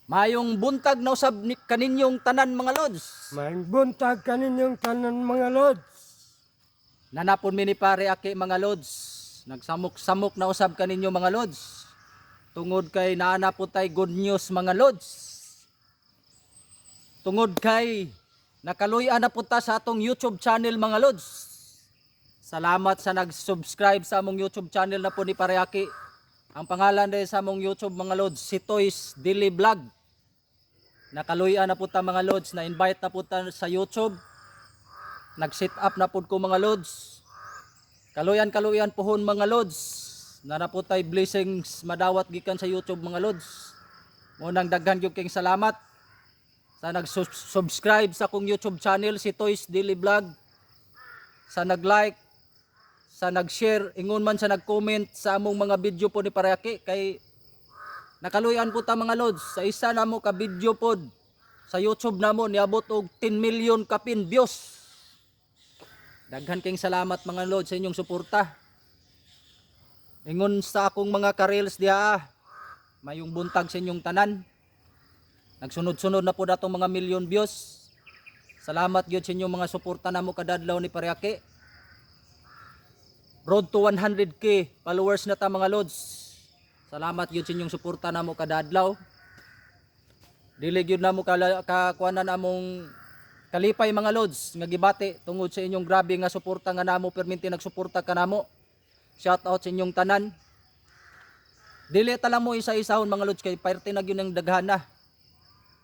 Mayong buntag na usab kaninyong tanan mga lods. Maing buntag kaninyong tanan mga lods. Nanapon mi ni pare Aki mga lods. Nagsamok-samok na usab kaninyo mga lods. Tungod kay naana po tay good news mga lods. Tungod kay nakaluy-an na po ta sa atong YouTube channel mga lods. Salamat sa nag-subscribe sa among YouTube channel na po ni pare Aki. Ang pangalan dahil sa among YouTube mga lods, si Toys Daily Vlog. Nakaluyan na po ta mga lods, na-invite na po ta sa YouTube. Nag-set up na po ko mga lods. Kaluyan pohon mga lods. Na po tay blessings madawat gikan sa YouTube mga lods. Munang daghan gyud king salamat sa nag-subscribe sa akong YouTube channel si Toys Daily Vlog. Sa nag-like, sa nag-share, ingon man sa nag-comment sa among mga video po ni Pare Aki kay nakaluyan po ta mga lods sa isa na mo ka video pod sa YouTube namo niabot og 10 million kapin views. Daghan kayong salamat mga lods sa inyong suporta. Ingon sa akong mga ka-reels diha, mayong buntag sa inyong tanan. Nagsunod-sunod na po datong mga million views. Salamat gyud sa inyong mga suporta namo kadadlaw ni Pare Aki. Road to 100k followers na ta mga lods. Salamat gyud sa inyong suporta namo kada adlaw. Dili gyud namo kakuanan among kalipay mga lods nga gibati tungod sa inyong grabe nga suporta nga namo perminti nagsuporta kanamo. Shout out sa inyong tanan. Dili ta lang mo isa-isahon mga lods kay parte na gyud ang daghana.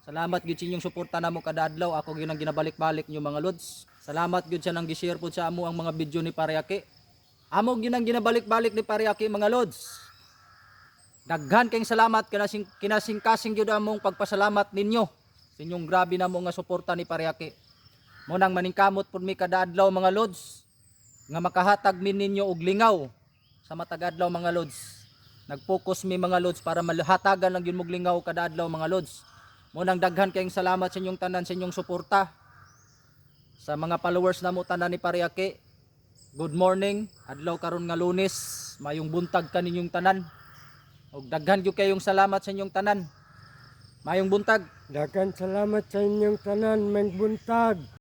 Salamat gyud sa inyong suporta namo kada adlaw. Ako gyud ang ginabalik-balik niyo mga lods. Salamat gyud sa nang gi-share po sa amo ang mga video ni Pare Aki. Amo gyud ang ginabalik-balik ni Pare Aki mga lods. Daghan kayong salamat kinasing-kasing gyud among pagpasalamat ninyo sa inyong grabe na mo nga suporta ni Pare Aki. Mo nang maningkamot pud mi kada adlaw mga lods nga makahatag min ninyo og lingaw sa matag adlaw mga lods. Nag-focus mi mga lods para mahatagan lang gyud mog lingaw kada adlaw mga lods. Mo nang daghan kayong salamat sa inyong tanan sa inyong suporta. Sa mga followers na mo tanan ni Pare Aki. Good morning, adlaw karon nga Lunes, mayong buntag kaninyong tanan. Og daghan gyud kayong salamat sa inyong tanan. Mayong buntag. Daghan salamat sa inyong tanan, maing buntag.